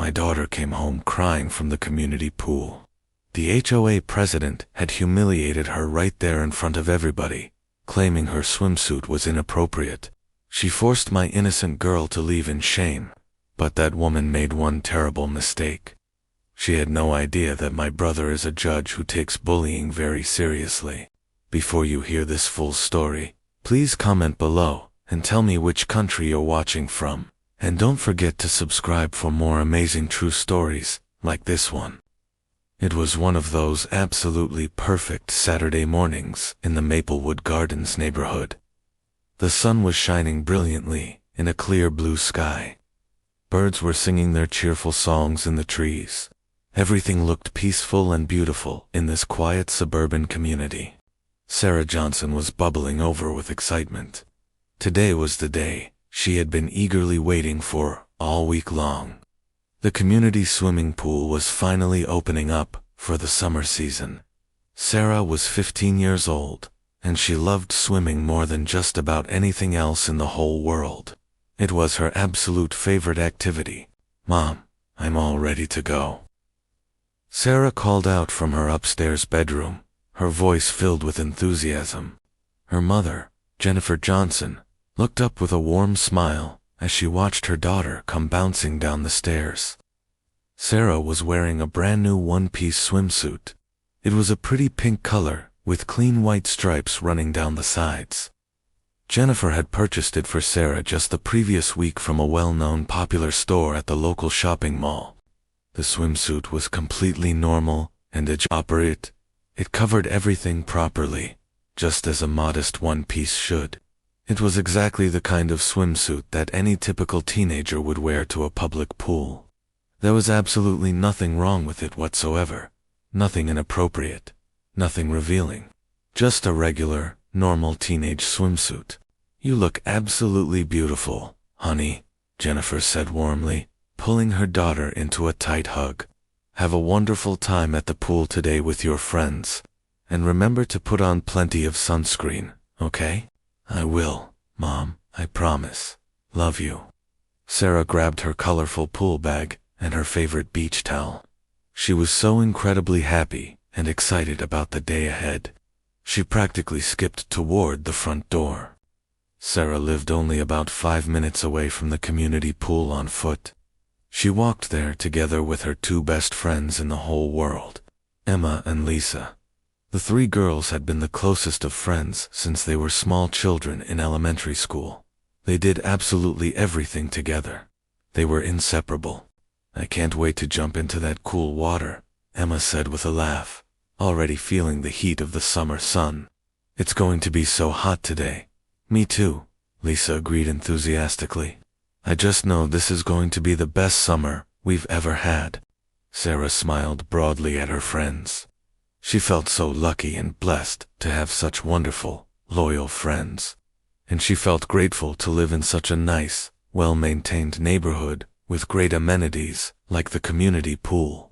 my daughter came home crying from the community pool. The HOA president had humiliated her right there in front of everybody, claiming her swimsuit was inappropriate. She forced my innocent girl to leave in shame, but that woman made one terrible mistake. She had no idea that my brother is a judge who takes bullying very seriously. Before you hear this full story, please comment below and tell me which country you're watching from. And don't forget to subscribe for more amazing true stories like this one. It was one of those absolutely perfect Saturday mornings in the Maplewood Gardens neighborhood. The sun was shining brilliantly in a clear blue sky. Birds were singing their cheerful songs in the trees. Everything looked peaceful and beautiful in this quiet suburban community. Sarah Johnson was bubbling over with excitement. Today was the day she had been eagerly waiting for all week long. The community swimming pool was finally opening up for the summer season. Sarah was 15 years old, and she loved swimming more than just about anything else in the whole world. It was her absolute favorite activity. "Mom, I'm all ready to go," Sarah called out from her upstairs bedroom, her voice filled with enthusiasm. Her mother, Jennifer Johnson, looked up with a warm smile as she watched her daughter come bouncing down the stairs. Sarah was wearing a brand new one-piece swimsuit. It was a pretty pink color with clean white stripes running down the sides. Jennifer had purchased it for Sarah just the previous week from a well-known popular store at the local shopping mall. The swimsuit was completely normal and appropriate. It covered everything properly, just as a modest one-piece should. It was exactly the kind of swimsuit that any typical teenager would wear to a public pool. There was absolutely nothing wrong with it whatsoever. Nothing inappropriate. Nothing revealing. Just a regular, normal teenage swimsuit. "You look absolutely beautiful, honey," Jennifer said warmly, pulling her daughter into a tight hug. "Have a wonderful time at the pool today with your friends. And remember to put on plenty of sunscreen, okay?" "I will, Mom, I promise. Love you." Sarah grabbed her colorful pool bag and her favorite beach towel. She was so incredibly happy and excited about the day ahead. She practically skipped toward the front door. Sarah lived only about 5 minutes away from the community pool on foot. She walked there together with her two best friends in the whole world, Emma and Lisa. The three girls had been the closest of friends since they were small children in elementary school. They did absolutely everything together. They were inseparable. "I can't wait to jump into that cool water," Emma said with a laugh, already feeling the heat of the summer sun. "It's going to be so hot today." "Me too," Lisa agreed enthusiastically. "I just know this is going to be the best summer we've ever had." Sarah smiled broadly at her friends. She felt so lucky and blessed to have such wonderful, loyal friends. And she felt grateful to live in such a nice, well-maintained neighborhood with great amenities like the community pool.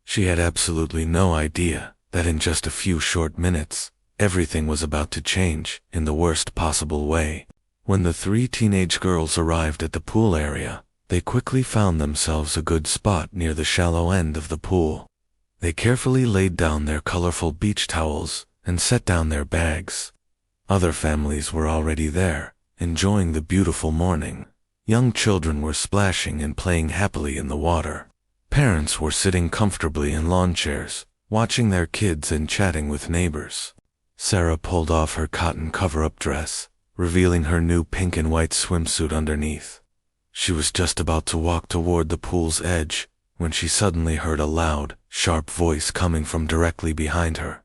She had absolutely no idea that in just a few short minutes, everything was about to change in the worst possible way. When the three teenage girls arrived at the pool area, they quickly found themselves a good spot near the shallow end of the pool. They carefully laid down their colorful beach towels and set down their bags. Other families were already there, enjoying the beautiful morning. Young children were splashing and playing happily in the water. Parents were sitting comfortably in lawn chairs, watching their kids and chatting with neighbors. Sarah pulled off her cotton cover-up dress, revealing her new pink and white swimsuit underneath. She was just about to walk toward the pool's edge when she suddenly heard a loud, sharp voice coming from directly behind her.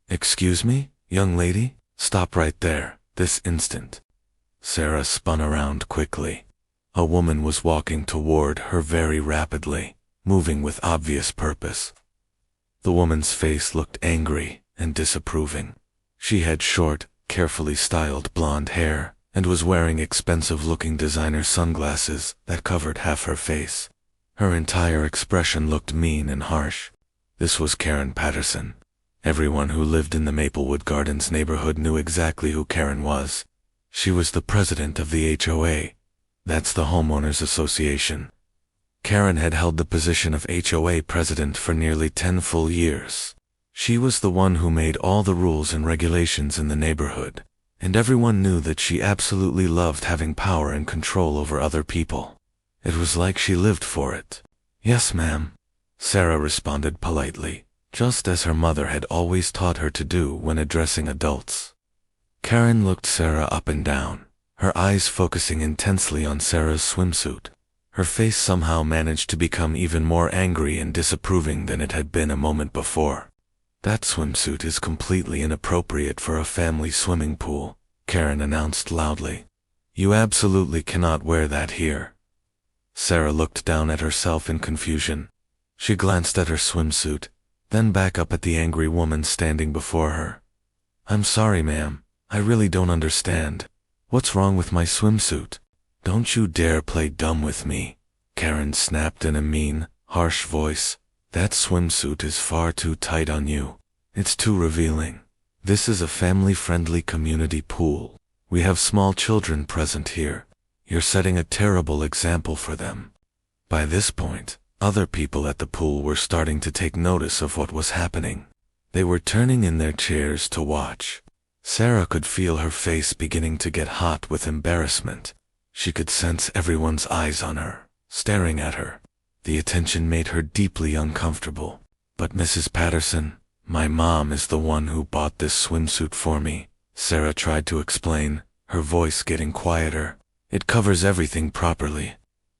"Excuse me, young lady? Stop right there, this instant." Sarah spun around quickly. A woman was walking toward her very rapidly, moving with obvious purpose. The woman's face looked angry and disapproving. She had short, carefully styled blonde hair and was wearing expensive-looking designer sunglasses that covered half her face. Her entire expression looked mean and harsh. This was Karen Patterson. Everyone who lived in the Maplewood Gardens neighborhood knew exactly who Karen was. She was the president of the HOA. That's the Homeowners Association. Karen had held the position of HOA president for nearly 10 full years. She was the one who made all the rules and regulations in the neighborhood, and everyone knew that she absolutely loved having power and control over other people. It was like she lived for it. "Yes, ma'am," Sarah responded politely, just as her mother had always taught her to do when addressing adults. Karen looked Sarah up and down, her eyes focusing intensely on Sarah's swimsuit. Her face somehow managed to become even more angry and disapproving than it had been a moment before. "That swimsuit is completely inappropriate for a family swimming pool," Karen announced loudly. "You absolutely cannot wear that here." Sarah looked down at herself in confusion. She glanced at her swimsuit, then back up at the angry woman standing before her. "I'm sorry, ma'am. I really don't understand. What's wrong with my swimsuit?" "Don't you dare play dumb with me," Karen snapped in a mean, harsh voice. "That swimsuit is far too tight on you. It's too revealing. This is a family-friendly community pool. We have small children present here. You're setting a terrible example for them." By this point, other people at the pool were starting to take notice of what was happening. They were turning in their chairs to watch. Sarah could feel her face beginning to get hot with embarrassment. She could sense everyone's eyes on her, staring at her. The attention made her deeply uncomfortable. "But Mrs. Patterson, my mom is the one who bought this swimsuit for me," Sarah tried to explain, her voice getting quieter. "It covers everything properly.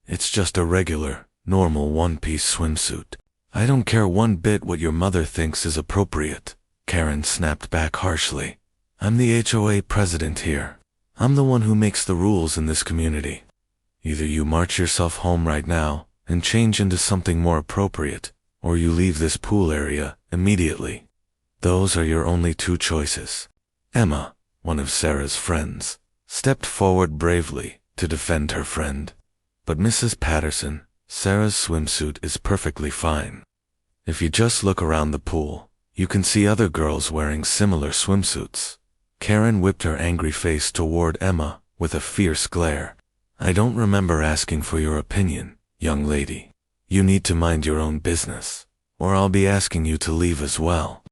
It's just a regular, normal one-piece swimsuit." "I don't care one bit what your mother thinks is appropriate," Karen snapped back harshly. "I'm the HOA president here. I'm the one who makes the rules in this community. Either you march yourself home right now and change into something more appropriate, or you leave this pool area immediately. Those are your only two choices." Emma, one of Sarah's friends, stepped forward bravely to defend her friend. "But Mrs. Patterson, Sarah's swimsuit is perfectly fine. If you just look around the pool, you can see other girls wearing similar swimsuits." Karen whipped her angry face toward Emma with a fierce glare. "I don't remember asking for your opinion, young lady. You need to mind your own business, or I'll be asking you to leave as well."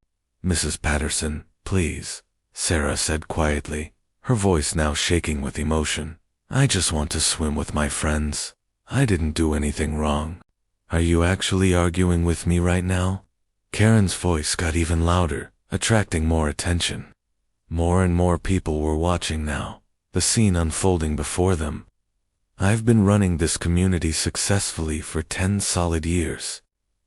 "Mrs. Patterson, please," Sarah said quietly, her voice now shaking with emotion. "I just want to swim with my friends. I didn't do anything wrong." "Are you actually arguing with me right now?" Karen's voice got even louder, attracting more attention. More and more people were watching now, the scene unfolding before them. "I've been running this community successfully for 10 solid years.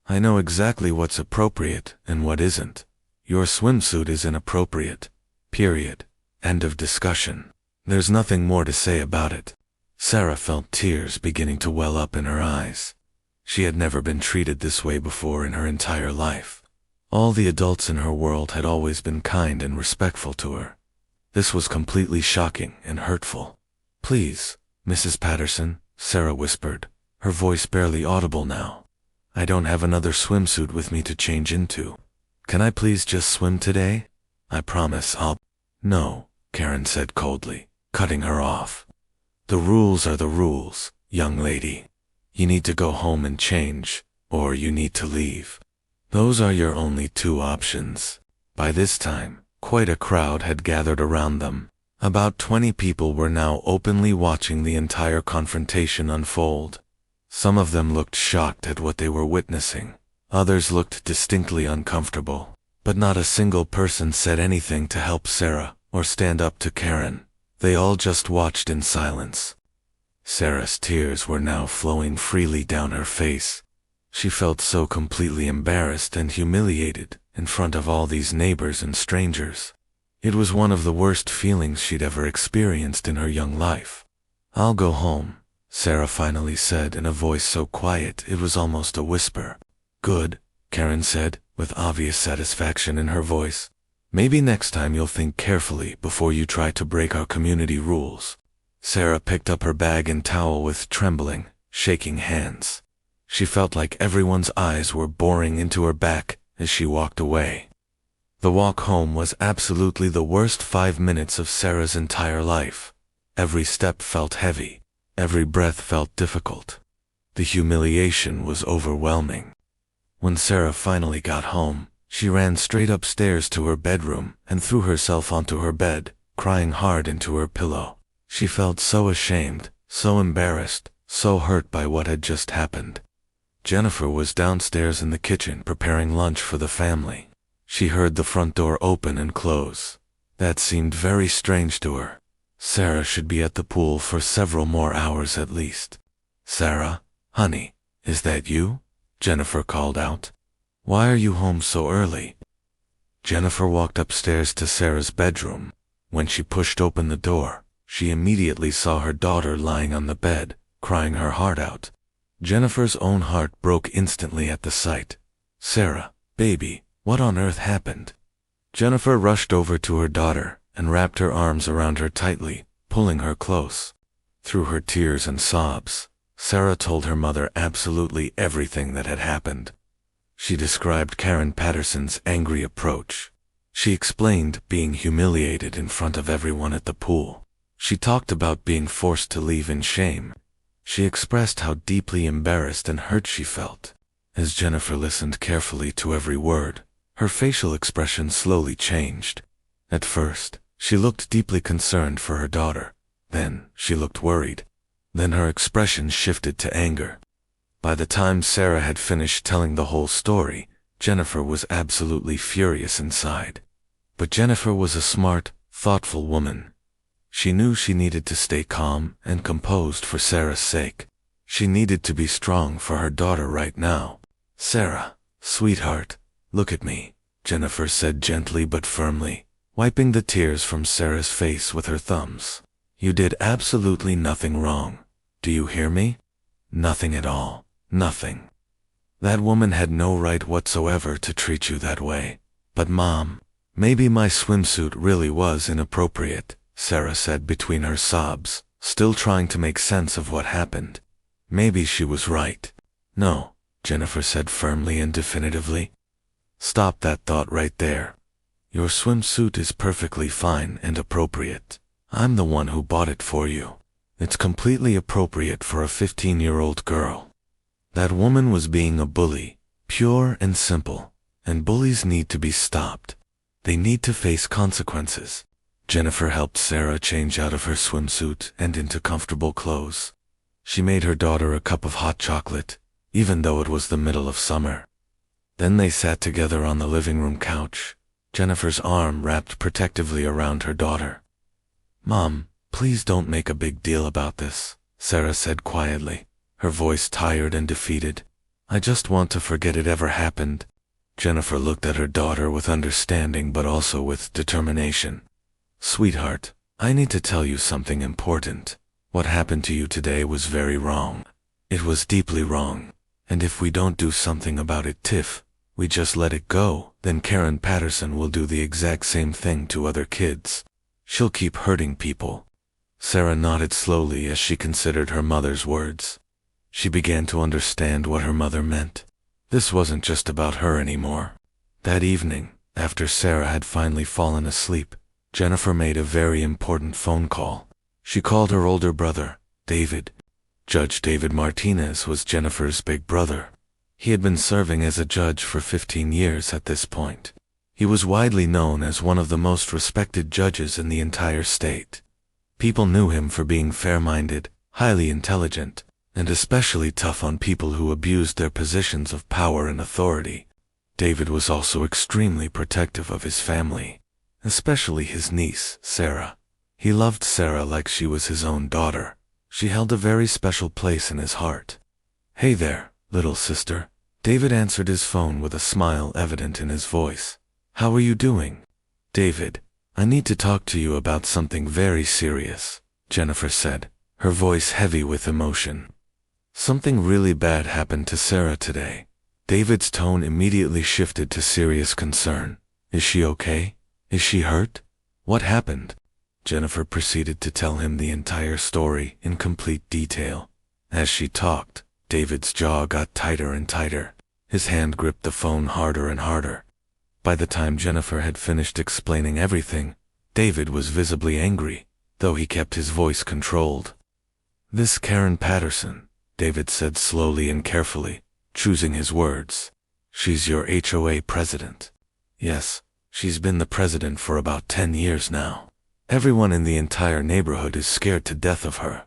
I know exactly what's appropriate and what isn't. Your swimsuit is inappropriate. Period. End of discussion. There's nothing more to say about it." Sarah felt tears beginning to well up in her eyes. She had never been treated this way before in her entire life. All the adults in her world had always been kind and respectful to her. This was completely shocking and hurtful. "Please, Mrs. Patterson," Sarah whispered, her voice barely audible now. "I don't have another swimsuit with me to change into. Can I please just swim today? I promise I'll—" "No," Karen said coldly, cutting her off. "The rules are the rules, young lady. You need to go home and change, or you need to leave. Those are your only two options." By this time, quite a crowd had gathered around them. About 20 people were now openly watching the entire confrontation unfold. Some of them looked shocked at what they were witnessing. Others looked distinctly uncomfortable. But not a single person said anything to help Sarah or stand up to Karen. They all just watched in silence. Sarah's tears were now flowing freely down her face. She felt so completely embarrassed and humiliated in front of all these neighbors and strangers. It was one of the worst feelings she'd ever experienced in her young life. "I'll go home," Sarah finally said in a voice so quiet it was almost a whisper. "Good," Karen said, with obvious satisfaction in her voice. "Maybe next time you'll think carefully before you try to break our community rules." Sarah picked up her bag and towel with trembling, shaking hands. She felt like everyone's eyes were boring into her back as she walked away. The walk home was absolutely the worst 5 minutes of Sarah's entire life. Every step felt heavy. Every breath felt difficult. The humiliation was overwhelming. When Sarah finally got home, she ran straight upstairs to her bedroom and threw herself onto her bed, crying hard into her pillow. She felt so ashamed, so embarrassed, so hurt by what had just happened. Jennifer was downstairs in the kitchen preparing lunch for the family. She heard the front door open and close. That seemed very strange to her. Sarah should be at the pool for several more hours at least. "Sarah, honey, is that you?" Jennifer called out. "Why are you home so early?" Jennifer walked upstairs to Sarah's bedroom. When she pushed open the door, she immediately saw her daughter lying on the bed, crying her heart out. Jennifer's own heart broke instantly at the sight. "Sarah, baby, what on earth happened?" Jennifer rushed over to her daughter and wrapped her arms around her tightly, pulling her close. Through her tears and sobs, Sarah told her mother absolutely everything that had happened. She described Karen Patterson's angry approach. She explained being humiliated in front of everyone at the pool. She talked about being forced to leave in shame. She expressed how deeply embarrassed and hurt she felt. As Jennifer listened carefully to every word, her facial expression slowly changed. At first, she looked deeply concerned for her daughter. Then, she looked worried. Then her expression shifted to anger. By the time Sarah had finished telling the whole story, Jennifer was absolutely furious inside. But Jennifer was a smart, thoughtful woman. She knew she needed to stay calm and composed for Sarah's sake. She needed to be strong for her daughter right now. "Sarah, sweetheart, look at me," Jennifer said gently but firmly, wiping the tears from Sarah's face with her thumbs. "You did absolutely nothing wrong. Do you hear me? Nothing at all. Nothing. That woman had no right whatsoever to treat you that way. But Mom, maybe my swimsuit really was inappropriate," Sarah said between her sobs, still trying to make sense of what happened. "Maybe she was right." "No," Jennifer said firmly and definitively. "Stop that thought right there. Your swimsuit is perfectly fine and appropriate. I'm the one who bought it for you. It's completely appropriate for a 15-year-old girl. That woman was being a bully, pure and simple, and bullies need to be stopped. They need to face consequences." Jennifer helped Sarah change out of her swimsuit and into comfortable clothes. She made her daughter a cup of hot chocolate, even though it was the middle of summer. Then they sat together on the living room couch, Jennifer's arm wrapped protectively around her daughter. "Mom, please don't make a big deal about this," Sarah said quietly, her voice tired and defeated. "I just want to forget it ever happened." Jennifer looked at her daughter with understanding but also with determination. "Sweetheart, I need to tell you something important. What happened to you today was very wrong. It was deeply wrong. And if we don't do something about it, Tiff, we just let it go, then Karen Patterson will do the exact same thing to other kids. She'll keep hurting people." Sarah nodded slowly as she considered her mother's words. She began to understand what her mother meant. This wasn't just about her anymore. That evening, after Sarah had finally fallen asleep, Jennifer made a very important phone call. She called her older brother, David. Judge David Martinez was Jennifer's big brother. He had been serving as a judge for 15 years at this point. He was widely known as one of the most respected judges in the entire state. People knew him for being fair-minded, highly intelligent, and especially tough on people who abused their positions of power and authority. David was also extremely protective of his family, especially his niece, Sarah. He loved Sarah like she was his own daughter. She held a very special place in his heart. "Hey there, little sister." David answered his phone with a smile evident in his voice. "How are you doing?" "David, I need to talk to you about something very serious," Jennifer said, her voice heavy with emotion. "Something really bad happened to Sarah today." David's tone immediately shifted to serious concern. "Is she okay? Is she hurt? What happened?" Jennifer proceeded to tell him the entire story in complete detail. As she talked, David's jaw got tighter and tighter. His hand gripped the phone harder and harder. By the time Jennifer had finished explaining everything, David was visibly angry, though he kept his voice controlled. "This Karen Patterson, David said slowly and carefully, choosing his words. She's your HOA president. Yes, she's been the president for about 10 years now. Everyone in the entire neighborhood is scared to death of her.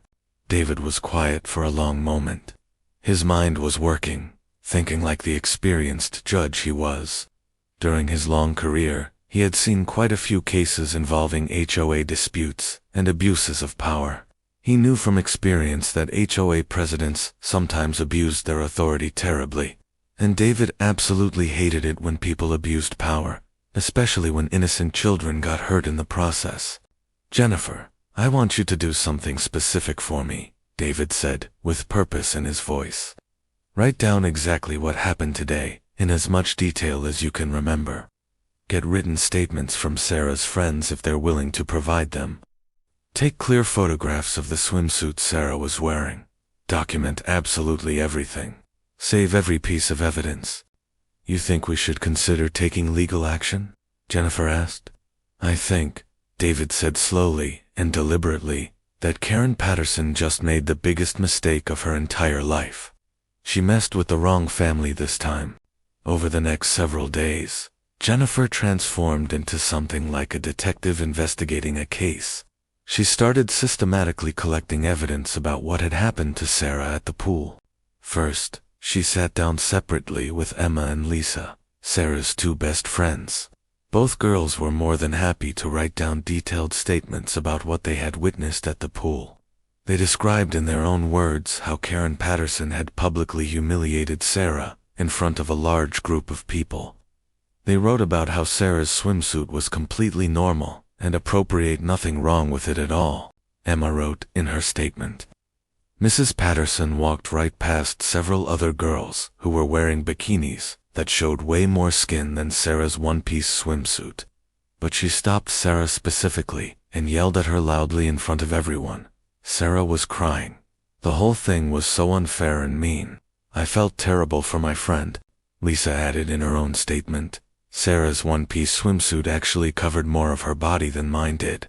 David was quiet for a long moment. His mind was working, thinking like the experienced judge he was. During his long career, he had seen quite a few cases involving HOA disputes and abuses of power. He knew from experience that HOA presidents sometimes abused their authority terribly, and David absolutely hated it when people abused power, especially when innocent children got hurt in the process. "Jennifer, I want you to do something specific for me," David said, with purpose in his voice. "Write down exactly what happened today, in as much detail as you can remember. Get written statements from Sarah's friends if they're willing to provide them. Take clear photographs of the swimsuit Sarah was wearing. Document absolutely everything. Save every piece of evidence." "You think we should consider taking legal action?" Jennifer asked. "I think," David said slowly and deliberately, "that Karen Patterson just made the biggest mistake of her entire life. She messed with the wrong family this time." Over the next several days, Jennifer transformed into something like a detective investigating a case. She started systematically collecting evidence about what had happened to Sarah at the pool. First, she sat down separately with Emma and Lisa, Sarah's two best friends. Both girls were more than happy to write down detailed statements about what they had witnessed at the pool. They described in their own words how Karen Patterson had publicly humiliated Sarah in front of a large group of people. They wrote about how Sarah's swimsuit was completely normal and appropriate, nothing wrong with it at all. Emma wrote in her statement. Mrs. Patterson walked right past several other girls who were wearing bikinis that showed way more skin than Sarah's one-piece swimsuit. But she stopped Sarah specifically and yelled at her loudly in front of everyone. Sarah was crying. "The whole thing was so unfair and mean. I felt terrible for my friend," Lisa added in her own statement. "Sarah's one-piece swimsuit actually covered more of her body than mine did.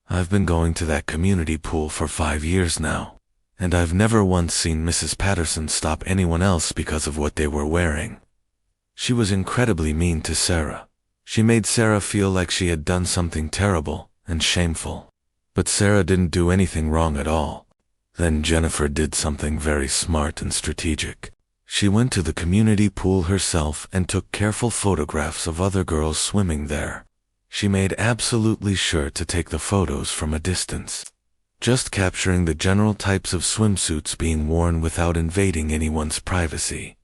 I've been going to that community pool for 5 years now, and I've never once seen Mrs. Patterson stop anyone else because of what they were wearing. She was incredibly mean to Sarah. She made Sarah feel like she had done something terrible and shameful. But Sarah didn't do anything wrong at all." Then Jennifer did something very smart and strategic. She went to the community pool herself and took careful photographs of other girls swimming there. She made absolutely sure to take the photos from a distance, just capturing the general types of swimsuits being worn without invading anyone's privacy.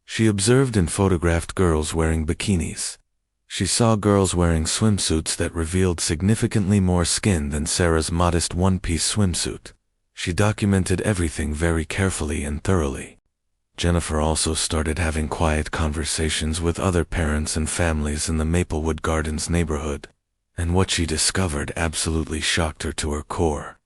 She observed and photographed girls wearing bikinis. She saw girls wearing swimsuits that revealed significantly more skin than Sarah's modest one-piece swimsuit. She documented everything very carefully and thoroughly. Jennifer also started having quiet conversations with other parents and families in the Maplewood Gardens neighborhood, and what she discovered absolutely shocked her to her core.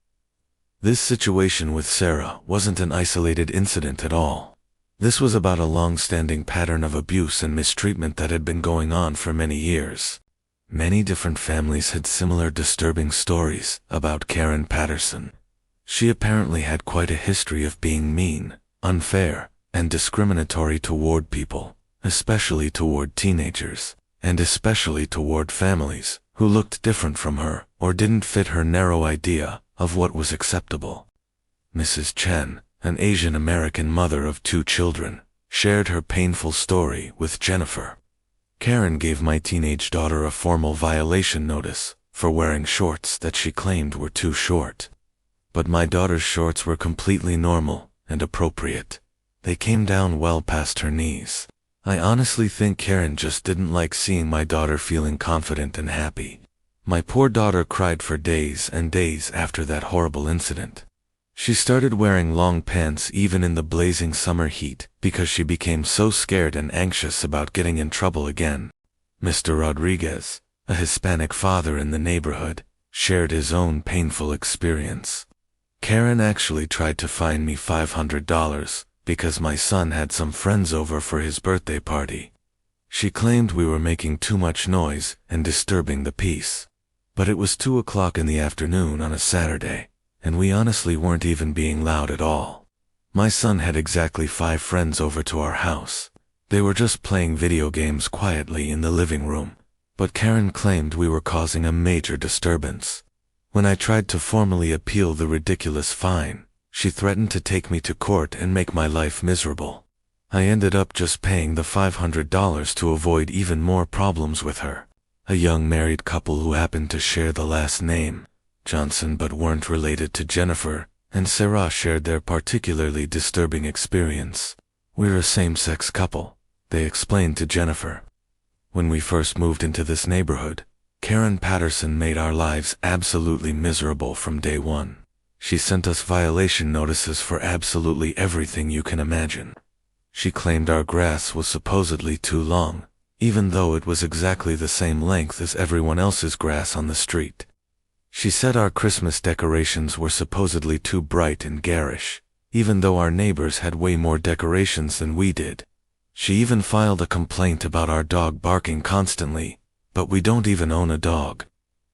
This situation with Sarah wasn't an isolated incident at all. This was about a long-standing pattern of abuse and mistreatment that had been going on for many years. Many different families had similar disturbing stories about Karen Patterson. She apparently had quite a history of being mean, unfair, and discriminatory toward people, especially toward teenagers, and especially toward families who looked different from her or didn't fit her narrow idea of what was acceptable. Mrs. Chen, an Asian American mother of 2 children, shared her painful story with Jennifer. "Karen gave my teenage daughter a formal violation notice for wearing shorts that she claimed were too short. But my daughter's shorts were completely normal and appropriate. They came down well past her knees. I honestly think Karen just didn't like seeing my daughter feeling confident and happy. My poor daughter cried for days and days after that horrible incident. She started wearing long pants even in the blazing summer heat because she became so scared and anxious about getting in trouble again." Mr. Rodriguez, a Hispanic father in the neighborhood, shared his own painful experience. "Karen actually tried to fine me $500 because my son had some friends over for his birthday party. She claimed we were making too much noise and disturbing the peace. But it was 2 o'clock in the afternoon on a Saturday, and we honestly weren't even being loud at all. My son had exactly 5 friends over to our house. They were just playing video games quietly in the living room, but Karen claimed we were causing a major disturbance. When I tried to formally appeal the ridiculous fine, she threatened to take me to court and make my life miserable. I ended up just paying the $500 to avoid even more problems with her. A young married couple who happened to share the last name, Johnson, but weren't related to Jennifer, and Sarah shared their particularly disturbing experience. "We're a same-sex couple," they explained to Jennifer. "When we first moved into this neighborhood, Karen Patterson made our lives absolutely miserable from day one. She sent us violation notices for absolutely everything you can imagine. She claimed our grass was supposedly too long, even though it was exactly the same length as everyone else's grass on the street. She said our Christmas decorations were supposedly too bright and garish, even though our neighbors had way more decorations than we did. She even filed a complaint about our dog barking constantly, but we don't even own a dog.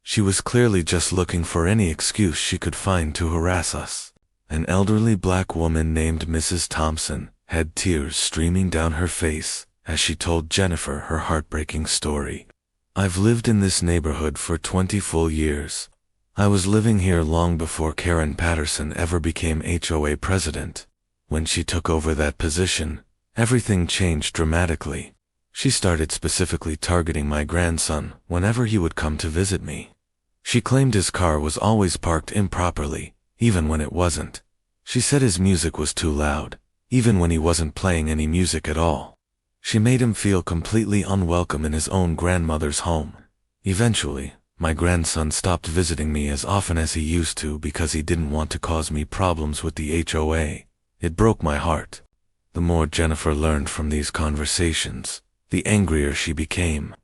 She was clearly just looking for any excuse she could find to harass us." An elderly black woman named Mrs. Thompson had tears streaming down her face as she told Jennifer her heartbreaking story. "I've lived in this neighborhood for 20 full years. I was living here long before Karen Patterson ever became HOA president. When she took over that position, everything changed dramatically. She started specifically targeting my grandson whenever he would come to visit me. She claimed his car was always parked improperly, even when it wasn't. She said his music was too loud, even when he wasn't playing any music at all. She made him feel completely unwelcome in his own grandmother's home. Eventually, my grandson stopped visiting me as often as he used to because he didn't want to cause me problems with the HOA. It broke my heart." The more Jennifer learned from these conversations, the angrier she became.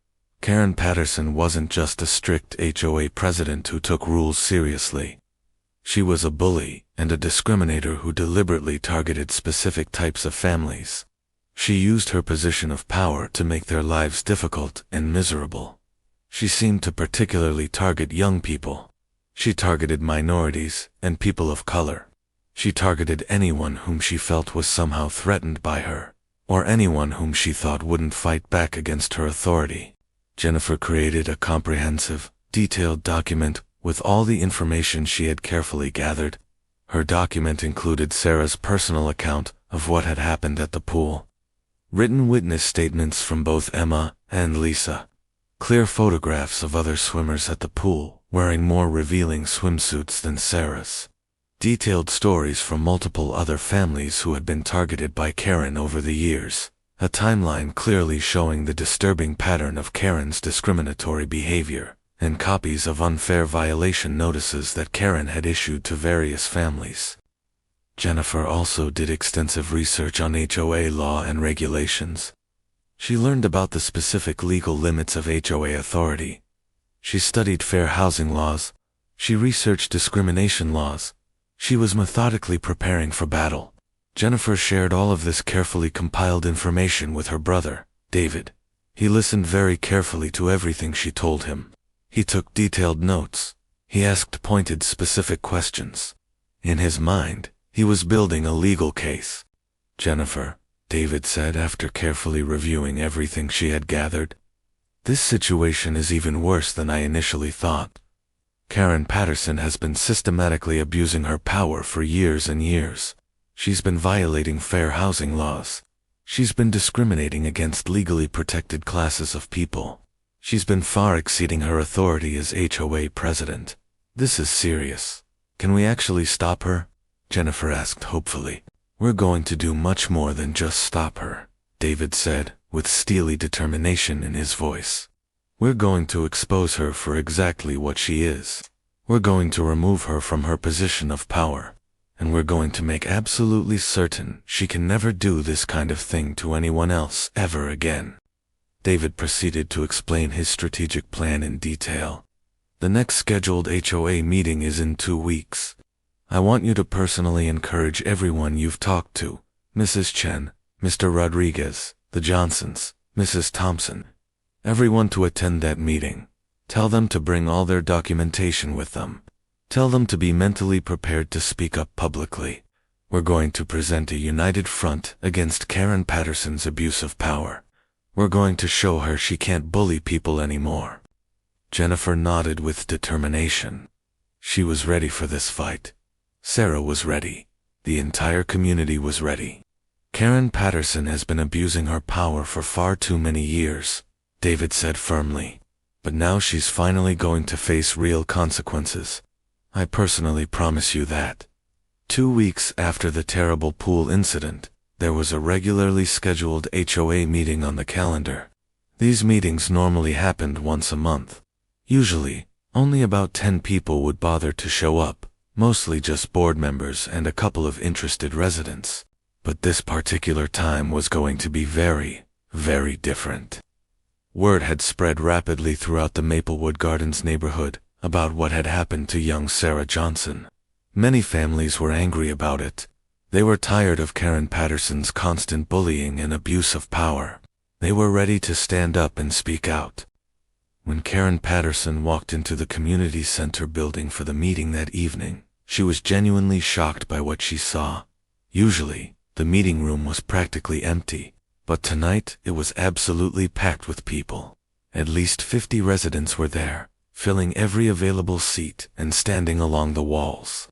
Karen Patterson wasn't just a strict HOA president who took rules seriously. She was a bully and a discriminator who deliberately targeted specific types of families. She used her position of power to make their lives difficult and miserable. She seemed to particularly target young people. She targeted minorities and people of color. She targeted anyone whom she felt was somehow threatened by her, or anyone whom she thought wouldn't fight back against her authority. Jennifer created a comprehensive, detailed document with all the information she had carefully gathered. Her document included Sarah's personal account of what had happened at the pool, written witness statements from both Emma and Lisa, clear photographs of other swimmers at the pool wearing more revealing swimsuits than Sarah's, detailed stories from multiple other families who had been targeted by Karen over the years, a timeline clearly showing the disturbing pattern of Karen's discriminatory behavior, and copies of unfair violation notices that Karen had issued to various families. Jennifer also did extensive research on HOA law and regulations. She learned about the specific legal limits of HOA authority. She studied fair housing laws. She researched discrimination laws. She was methodically preparing for battle. Jennifer shared all of this carefully compiled information with her brother, David. He listened very carefully to everything she told him. He took detailed notes. He asked pointed, specific questions. In his mind, he was building a legal case. "Jennifer," David said after carefully reviewing everything she had gathered, "this situation is even worse than I initially thought. Karen Patterson has been systematically abusing her power for years and years. She's been violating fair housing laws. She's been discriminating against legally protected classes of people. She's been far exceeding her authority as HOA president. This is serious. Can we actually stop her?" Jennifer asked hopefully. "We're going to do much more than just stop her," David said, with steely determination in his voice. "We're going to expose her for exactly what she is. We're going to remove her from her position of power, and we're going to make absolutely certain she can never do this kind of thing to anyone else ever again." David proceeded to explain his strategic plan in detail. "The next scheduled HOA meeting is in 2 weeks. I want you to personally encourage everyone you've talked to, Mrs. Chen, Mr. Rodriguez, the Johnsons, Mrs. Thompson, everyone to attend that meeting. Tell them to bring all their documentation with them. Tell them to be mentally prepared to speak up publicly. We're going to present a united front against Karen Patterson's abuse of power. We're going to show her she can't bully people anymore." Jennifer nodded with determination. She was ready for this fight. Sarah was ready. The entire community was ready. "Karen Patterson has been abusing her power for far too many years," David said firmly. "But now she's finally going to face real consequences. I personally promise you that." 2 weeks after the terrible pool incident, there was a regularly scheduled HOA meeting on the calendar. These meetings normally happened once a month. Usually, only about 10 people would bother to show up, mostly just board members and a couple of interested residents. But this particular time was going to be very, very different. Word had spread rapidly throughout the Maplewood Gardens neighborhood about what had happened to young Sarah Johnson. Many families were angry about it. They were tired of Karen Patterson's constant bullying and abuse of power. They were ready to stand up and speak out. When Karen Patterson walked into the community center building for the meeting that evening, she was genuinely shocked by what she saw. Usually, the meeting room was practically empty, but tonight it was absolutely packed with people. At least 50 residents were there, filling every available seat and standing along the walls.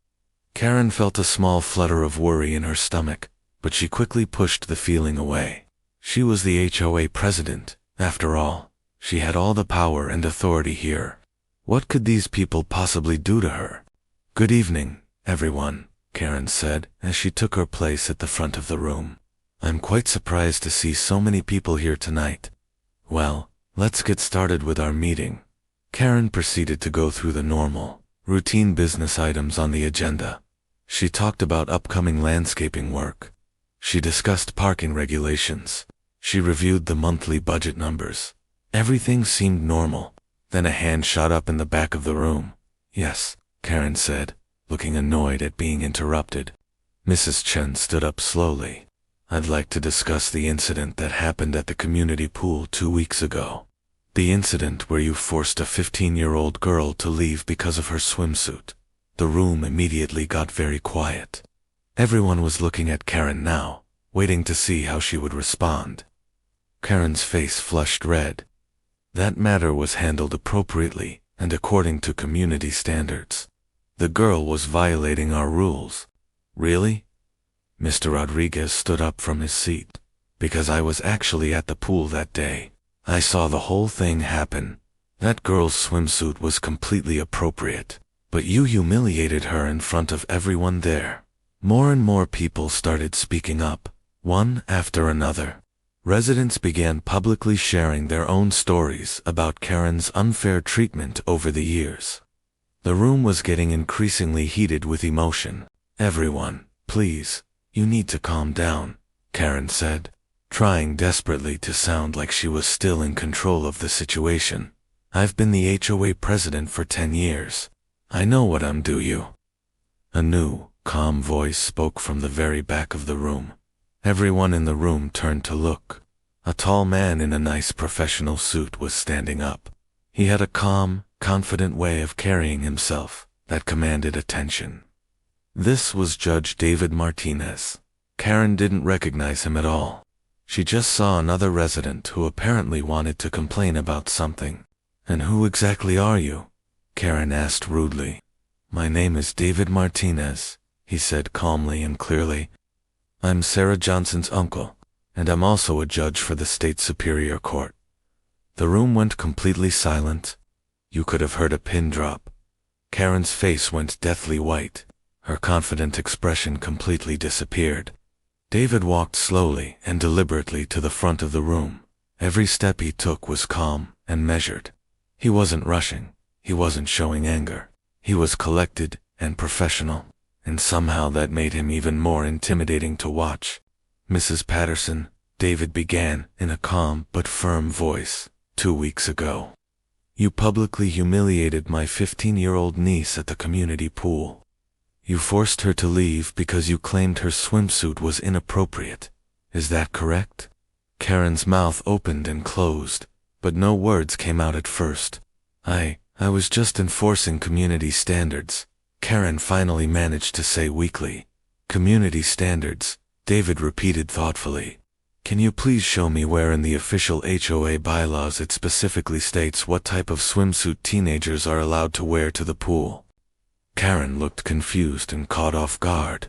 Karen felt a small flutter of worry in her stomach, but she quickly pushed the feeling away. She was the HOA president, after all. She had all the power and authority here. What could these people possibly do to her? "Good evening, everyone," Karen said as she took her place at the front of the room. "I'm quite surprised to see so many people here tonight. Well, let's get started with our meeting." Karen proceeded to go through the normal, routine business items on the agenda. She talked about upcoming landscaping work. She discussed parking regulations. She reviewed the monthly budget numbers. Everything seemed normal. Then a hand shot up in the back of the room. "Yes," Karen said, looking annoyed at being interrupted. Mrs. Chen stood up slowly. "I'd like to discuss the incident that happened at the community pool 2 weeks ago. The incident where you forced a 15-year-old girl to leave because of her swimsuit." The room immediately got very quiet. Everyone was looking at Karen now, waiting to see how she would respond. Karen's face flushed red. That matter was handled appropriately and according to community standards. The girl was violating our rules. "Really?" Mr. Rodriguez stood up from his seat. "Because I was actually at the pool that day. I saw the whole thing happen. That girl's swimsuit was completely appropriate. But you humiliated her in front of everyone there." More and more people started speaking up, one after another. Residents began publicly sharing their own stories about Karen's unfair treatment over the years. The room was getting increasingly heated with emotion. "Everyone, please, you need to calm down," Karen said, trying desperately to sound like she was still in control of the situation. "I've been the HOA president for 10 years. I know what I'm due." A new, calm voice spoke from the very back of the room. Everyone in the room turned to look. A tall man in a nice professional suit was standing up. He had a calm, confident way of carrying himself that commanded attention. This was Judge David Martinez. Karen didn't recognize him at all. She just saw another resident who apparently wanted to complain about something. "And who exactly are you?" Karen asked rudely. "My name is David Martinez," he said calmly and clearly. "I'm Sarah Johnson's uncle, and I'm also a judge for the State Superior Court." The room went completely silent. You could have heard a pin drop. Karen's face went deathly white. Her confident expression completely disappeared. David walked slowly and deliberately to the front of the room. Every step he took was calm and measured. He wasn't rushing. He wasn't showing anger. He was collected and professional, and somehow that made him even more intimidating to watch. "Mrs. Patterson," David began in a calm but firm voice, "2 weeks ago, you publicly humiliated my 15-year-old niece at the community pool. You forced her to leave because you claimed her swimsuit was inappropriate. Is that correct?" Karen's mouth opened and closed, but no words came out at first. I was just enforcing community standards," Karen finally managed to say weakly. Community standards, David repeated thoughtfully. Can you please show me where in the official HOA bylaws it specifically states what type of swimsuit teenagers are allowed to wear to the pool? Karen looked confused and caught off guard.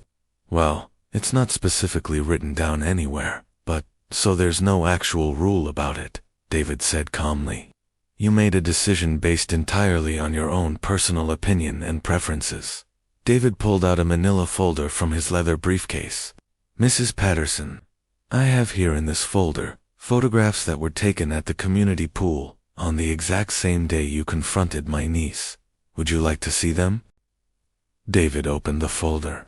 Well, it's not specifically written down anywhere, but, so there's no actual rule about it, David said calmly. You made a decision based entirely on your own personal opinion and preferences. David pulled out a manila folder from his leather briefcase. Mrs. Patterson, I have here in this folder photographs that were taken at the community pool on the exact same day you confronted my niece. Would you like to see them? David opened the folder.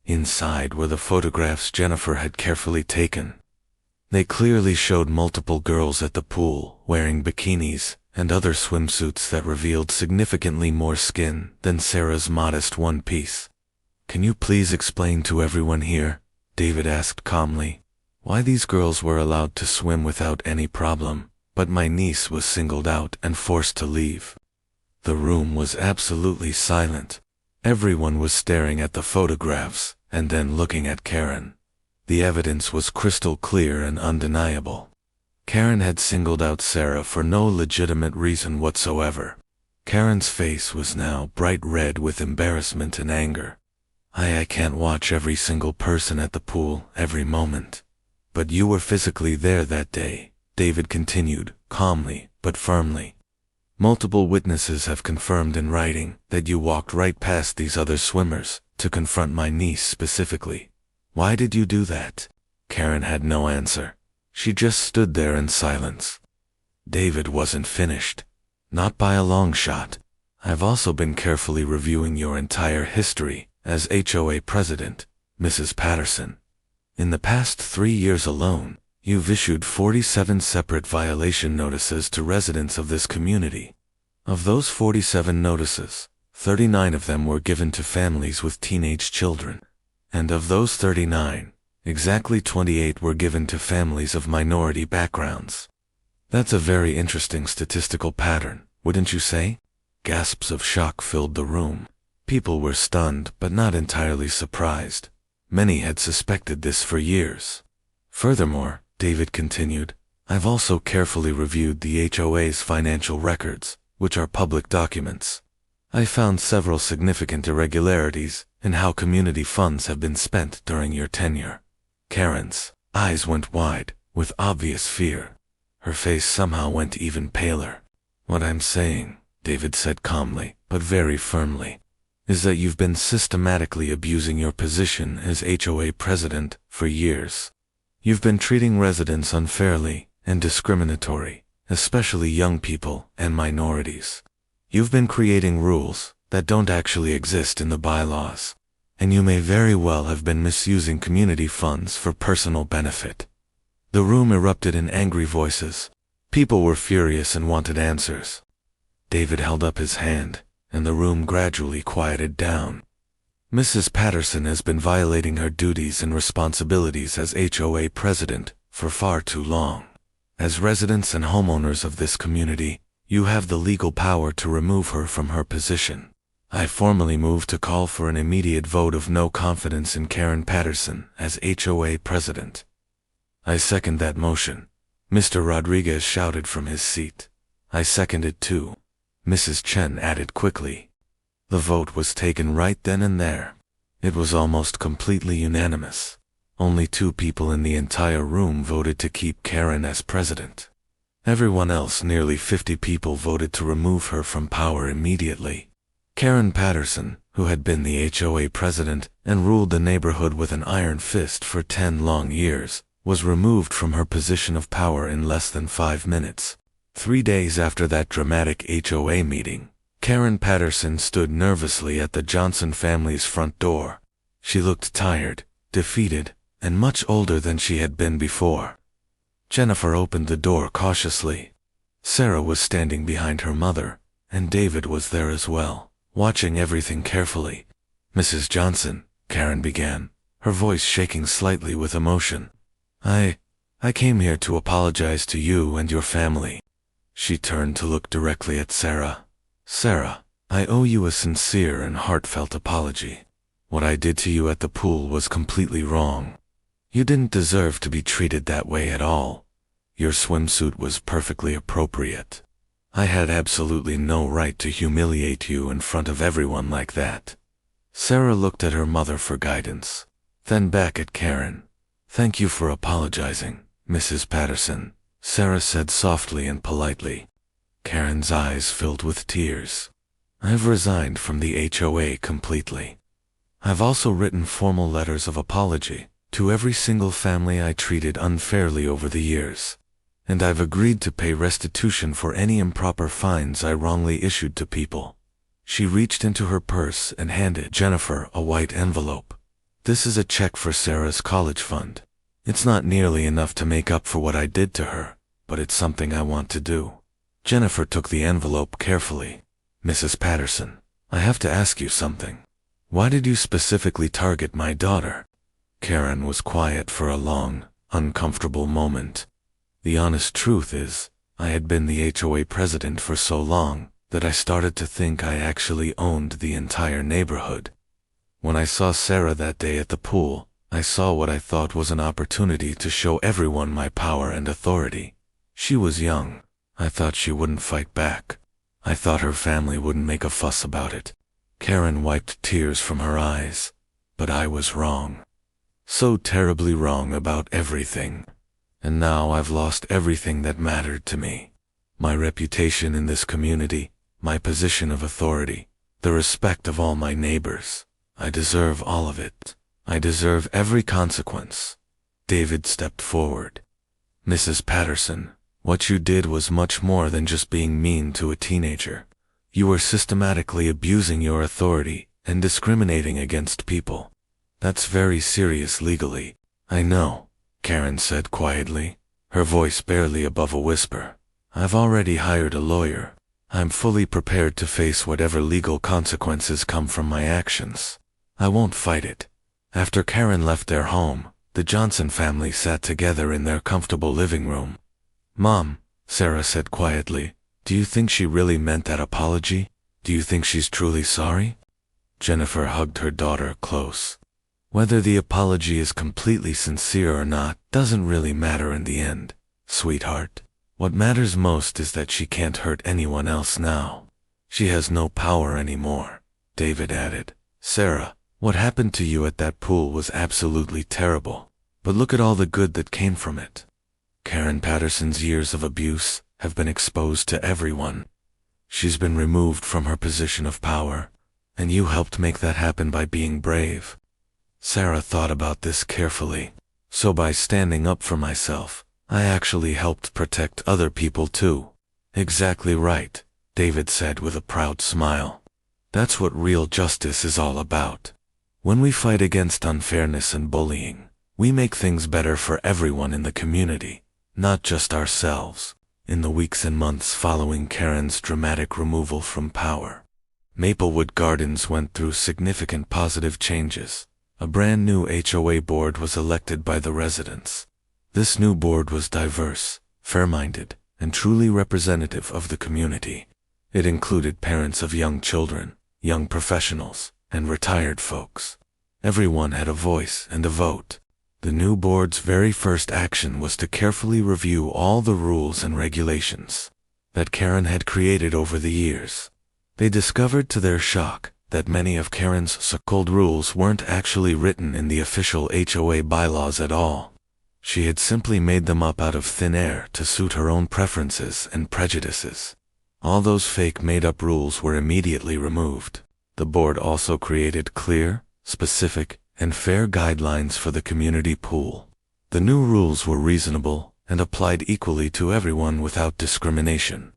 Inside were the photographs Jennifer had carefully taken. They clearly showed multiple girls at the pool wearing bikinis and other swimsuits that revealed significantly more skin than Sarah's modest one piece. Can you please explain to everyone here, David asked calmly, why these girls were allowed to swim without any problem, but my niece was singled out and forced to leave? The room was absolutely silent. Everyone was staring at the photographs and then looking at Karen. The evidence was crystal clear and undeniable. Karen had singled out Sarah for no legitimate reason whatsoever. Karen's face was now bright red with embarrassment and anger. I can't watch every single person at the pool every moment. But you were physically there that day, David continued, calmly but firmly. Multiple witnesses have confirmed in writing that you walked right past these other swimmers to confront my niece specifically. Why did you do that? Karen had no answer. She just stood there in silence. David wasn't finished. Not by a long shot. I've also been carefully reviewing your entire history as HOA president, Mrs. Patterson. In the past 3 years alone, you've issued 47 separate violation notices to residents of this community. Of those 47 notices, 39 of them were given to families with teenage children. And of those 39, exactly 28 were given to families of minority backgrounds. That's a very interesting statistical pattern, wouldn't you say? Gasps of shock filled the room. People were stunned but not entirely surprised. Many had suspected this for years. Furthermore, David continued, I've also carefully reviewed the HOA's financial records, which are public documents. I found several significant irregularities in how community funds have been spent during your tenure. Karen's eyes went wide, with obvious fear. Her face somehow went even paler. What I'm saying, David said calmly, but very firmly, is that you've been systematically abusing your position as HOA president for years. You've been treating residents unfairly and discriminatory, especially young people and minorities. You've been creating rules that don't actually exist in the bylaws, and you may very well have been misusing community funds for personal benefit. The room erupted in angry voices. People were furious and wanted answers. David held up his hand, and the room gradually quieted down. Mrs. Patterson has been violating her duties and responsibilities as HOA president for far too long. As residents and homeowners of this community, you have the legal power to remove her from her position. I formally move to call for an immediate vote of no confidence in Karen Patterson as HOA president. I second that motion, Mr. Rodriguez shouted from his seat. I second it too, Mrs. Chen added quickly. The vote was taken right then and there. It was almost completely unanimous. Only 2 people in the entire room voted to keep Karen as president. Everyone else, nearly 50 people, voted to remove her from power immediately. Karen Patterson, who had been the HOA president and ruled the neighborhood with an iron fist for 10 long years, was removed from her position of power in less than 5 minutes. 3 days after that dramatic HOA meeting, Karen Patterson stood nervously at the Johnson family's front door. She looked tired, defeated, and much older than she had been before. Jennifer opened the door cautiously. Sarah was standing behind her mother, and David was there as well, watching everything carefully. Mrs. Johnson, Karen began, her voice shaking slightly with emotion. I came here to apologize to you and your family. She turned to look directly at Sarah. Sarah, I owe you a sincere and heartfelt apology. What I did to you at the pool was completely wrong. You didn't deserve to be treated that way at all. Your swimsuit was perfectly appropriate. I had absolutely no right to humiliate you in front of everyone like that." Sarah looked at her mother for guidance, then back at Karen. "Thank you for apologizing, Mrs. Patterson," Sarah said softly and politely. Karen's eyes filled with tears. "I've resigned from the HOA completely. I've also written formal letters of apology to every single family I treated unfairly over the years, and I've agreed to pay restitution for any improper fines I wrongly issued to people." She reached into her purse and handed Jennifer a white envelope. "This is a check for Sarah's college fund. It's not nearly enough to make up for what I did to her, but it's something I want to do." Jennifer took the envelope carefully. "Mrs. Patterson, I have to ask you something. Why did you specifically target my daughter?" Karen was quiet for a long, uncomfortable moment. "The honest truth is, I had been the HOA president for so long that I started to think I actually owned the entire neighborhood. When I saw Sarah that day at the pool, I saw what I thought was an opportunity to show everyone my power and authority. She was young. I thought she wouldn't fight back. I thought her family wouldn't make a fuss about it." Karen wiped tears from her eyes. "But I was wrong. So terribly wrong about everything. And now I've lost everything that mattered to me. My reputation in this community, my position of authority, the respect of all my neighbors. I deserve all of it. I deserve every consequence." David stepped forward. "Mrs. Patterson, what you did was much more than just being mean to a teenager. You were systematically abusing your authority and discriminating against people. That's very serious legally." "I know," Karen said quietly, her voice barely above a whisper. "I've already hired a lawyer. I'm fully prepared to face whatever legal consequences come from my actions. I won't fight it." After Karen left their home, the Johnson family sat together in their comfortable living room. "Mom," Sarah said quietly, "do you think she really meant that apology? Do you think she's truly sorry?" Jennifer hugged her daughter close. "Whether the apology is completely sincere or not doesn't really matter in the end, sweetheart. What matters most is that she can't hurt anyone else now. She has no power anymore," David added. "Sarah, what happened to you at that pool was absolutely terrible, but look at all the good that came from it. Karen Patterson's years of abuse have been exposed to everyone. She's been removed from her position of power, and you helped make that happen by being brave." Sarah thought about this carefully. "So by standing up for myself, I actually helped protect other people too." "Exactly right," David said with a proud smile. "That's what real justice is all about. When we fight against unfairness and bullying, we make things better for everyone in the community, not just ourselves." In the weeks and months following Karen's dramatic removal from power, Maplewood Gardens went through significant positive changes. A brand new HOA board was elected by the residents. This new board was diverse, fair-minded, and truly representative of the community. It included parents of young children, young professionals, and retired folks. Everyone had a voice and a vote. The new board's very first action was to carefully review all the rules and regulations that Karen had created over the years. They discovered to their shock that many of Karen's so-called rules weren't actually written in the official HOA bylaws at all. She had simply made them up out of thin air to suit her own preferences and prejudices. All those fake made-up rules were immediately removed. The board also created clear, specific, and fair guidelines for the community pool. The new rules were reasonable and applied equally to everyone without discrimination.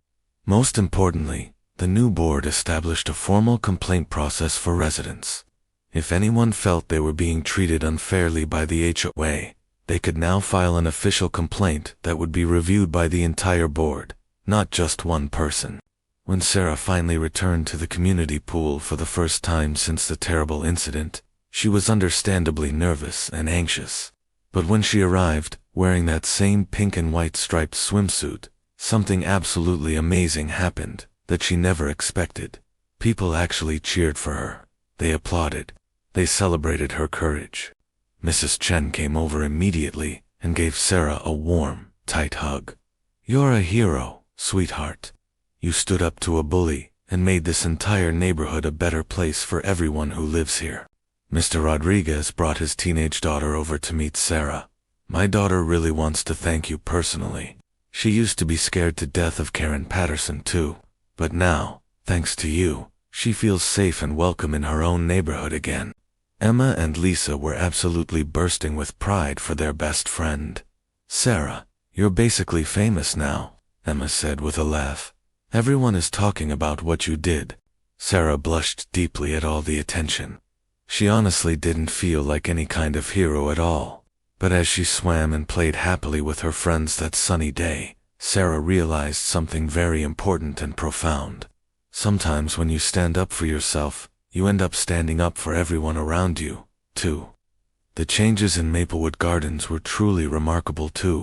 Most importantly, the new board established a formal complaint process for residents. If anyone felt they were being treated unfairly by the HOA, they could now file an official complaint that would be reviewed by the entire board, not just one person. When Sarah finally returned to the community pool for the first time since the terrible incident, she was understandably nervous and anxious. But when she arrived, wearing that same pink and white striped swimsuit, something absolutely amazing happened that she never expected. People actually cheered for her. They applauded. They celebrated her courage. Mrs. Chen came over immediately and gave Sarah a warm, tight hug. "You're a hero, sweetheart. You stood up to a bully and made this entire neighborhood a better place for everyone who lives here." Mr. Rodriguez brought his teenage daughter over to meet Sarah. "My daughter really wants to thank you personally. She used to be scared to death of Karen Patterson too, but now, thanks to you, she feels safe and welcome in her own neighborhood again." Emma and Lisa were absolutely bursting with pride for their best friend. "Sarah, you're basically famous now," Emma said with a laugh. "Everyone is talking about what you did." Sarah blushed deeply at all the attention. She honestly didn't feel like any kind of hero at all. But as she swam and played happily with her friends that sunny day, Sarah realized something very important and profound. Sometimes when you stand up for yourself, you end up standing up for everyone around you, too. The changes in Maplewood Gardens were truly remarkable too.